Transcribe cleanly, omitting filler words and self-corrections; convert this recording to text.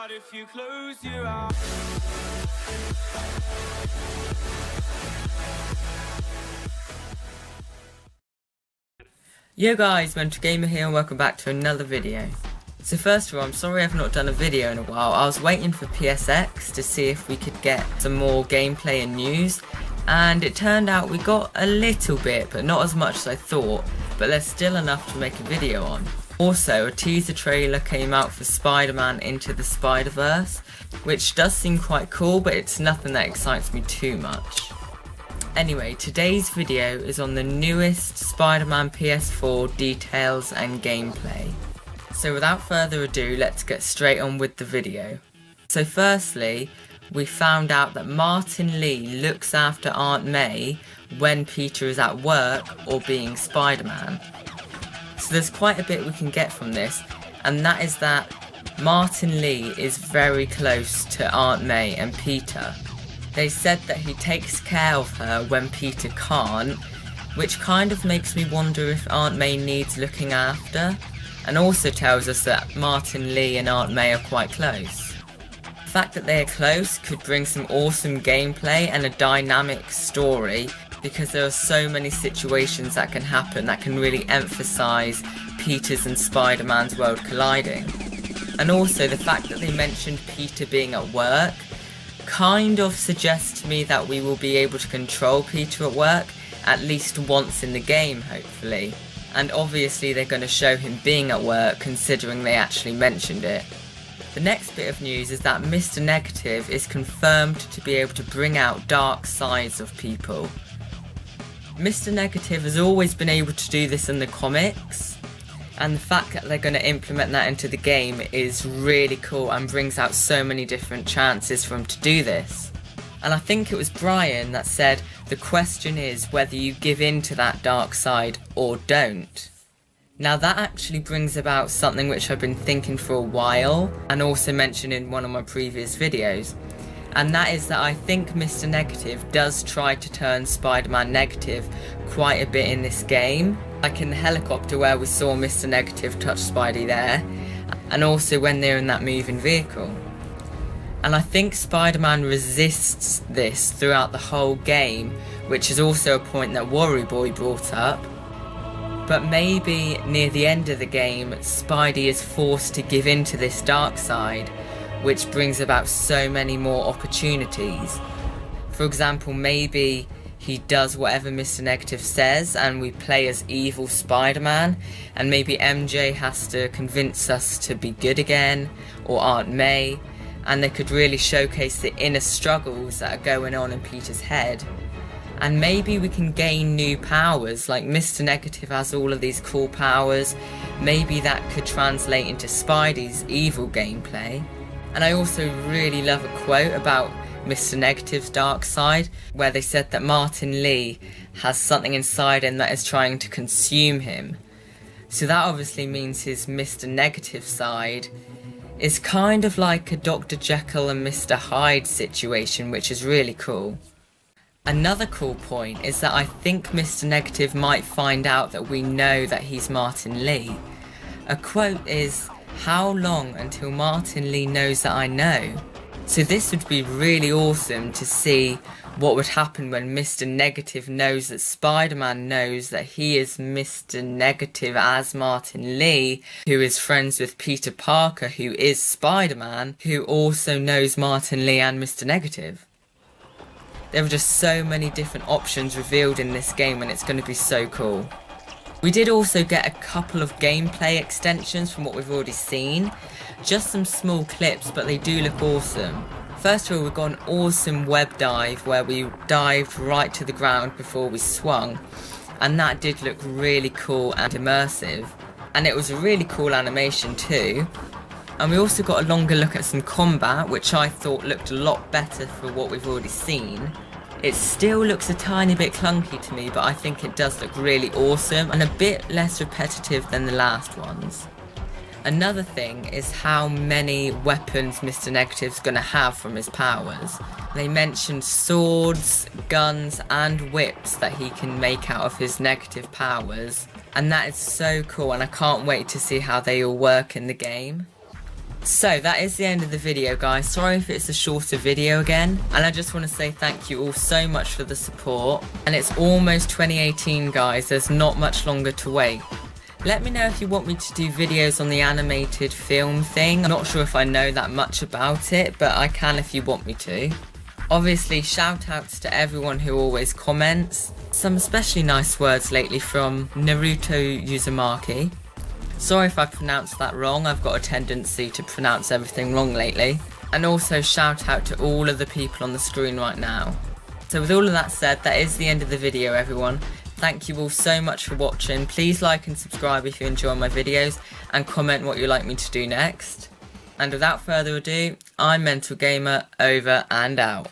out if you close your eyes. Yo guys, Mental Gamer here and welcome back to another video. So first of all, I'm sorry I've not done a video in a while. I was waiting for PSX to see if we could get some more gameplay and news, and it turned out we got a little bit, but not as much as I thought, but there's still enough to make a video on. Also, a teaser trailer came out for Spider-Man Into the Spider-Verse, which does seem quite cool, but it's nothing that excites me too much. Anyway, today's video is on the newest Spider-Man PS4 details and gameplay. So without further ado, let's get straight on with the video. So firstly, we found out that Martin Lee looks after Aunt May when Peter is at work or being Spider-Man. So there's quite a bit we can get from this, and that is that Martin Lee is very close to Aunt May and Peter. They said that he takes care of her when Peter can't, which kind of makes me wonder if Aunt May needs looking after, and also tells us that Martin Lee and Aunt May are quite close. The fact that they are close could bring some awesome gameplay and a dynamic story, because there are so many situations that can happen that can really emphasise Peter's and Spider-Man's world colliding. And also the fact that they mentioned Peter being at work kind of suggests to me that we will be able to control Peter at work at least once in the game, hopefully. And obviously they're going to show him being at work, considering they actually mentioned it. The next bit of news is that Mr. Negative is confirmed to be able to bring out dark sides of people. Mr. Negative has always been able to do this in the comics, and the fact that they're going to implement that into the game is really cool and brings out so many different chances for him to do this. And I think it was Brian that said the question is whether you give in to that dark side or don't. Now that actually brings about something which I've been thinking for a while, and also mentioned in one of my previous videos, and that is that I think Mr. Negative does try to turn Spider-Man negative quite a bit in this game, like in the helicopter where we saw Mr. Negative touch Spidey there, and also when they're in that moving vehicle. And I think Spider-Man resists this throughout the whole game, which is also a point that Worry Boy brought up. But maybe near the end of the game, Spidey is forced to give in to this dark side, which brings about so many more opportunities. For example, maybe he does whatever Mr. Negative says and we play as evil Spider-Man, and maybe MJ has to convince us to be good again, or Aunt May, and they could really showcase the inner struggles that are going on in Peter's head. And maybe we can gain new powers, like Mr. Negative has all of these cool powers. Maybe that could translate into Spidey's evil gameplay. And I also really love a quote about Mr. Negative's dark side, where they said that Martin Lee has something inside him that is trying to consume him. So that obviously means his Mr. Negative side is kind of like a Dr. Jekyll and Mr. Hyde situation, which is really cool. Another cool point is that I think Mr. Negative might find out that we know that he's Martin Lee. A quote is, "How long until Martin Lee knows that I know?" So this would be really awesome to see what would happen when Mr. Negative knows that Spider-Man knows that he is Mr. Negative as Martin Lee, who is friends with Peter Parker, who is Spider-Man, who also knows Martin Lee and Mr. Negative. There are just so many different options revealed in this game, and it's going to be so cool. We did also get a couple of gameplay extensions from what we've already seen. Just some small clips, but they do look awesome. First of all, we got an awesome web dive where we dived right to the ground before we swung, and that did look really cool and immersive. And it was a really cool animation too. And we also got a longer look at some combat, which I thought looked a lot better for what we've already seen. It still looks a tiny bit clunky to me, but I think it does look really awesome and a bit less repetitive than the last ones. Another thing is how many weapons Mr. Negative's gonna have from his powers. They mentioned swords, guns and whips that he can make out of his negative powers, and that is so cool, and I can't wait to see how they all work in the game. So that is the end of the video, guys. Sorry if it's a shorter video again, and I just want to say thank you all so much for the support. And it's almost 2018, guys. There's not much longer to wait. Let me know if you want me to do videos on the animated film thing. I'm not sure if I know that much about it, but I can if you want me to. Obviously, shout outs to everyone who always comments. Some especially nice words lately from Naruto Uzumaki. Sorry if I pronounced that wrong, I've got a tendency to pronounce everything wrong lately. And also shout out to all of the people on the screen right now. So with all of that said, that is the end of the video, everyone. Thank you all so much for watching. Please like and subscribe if you enjoy my videos, and comment what you'd like me to do next. And without further ado, I'm Mental Gamer, over and out.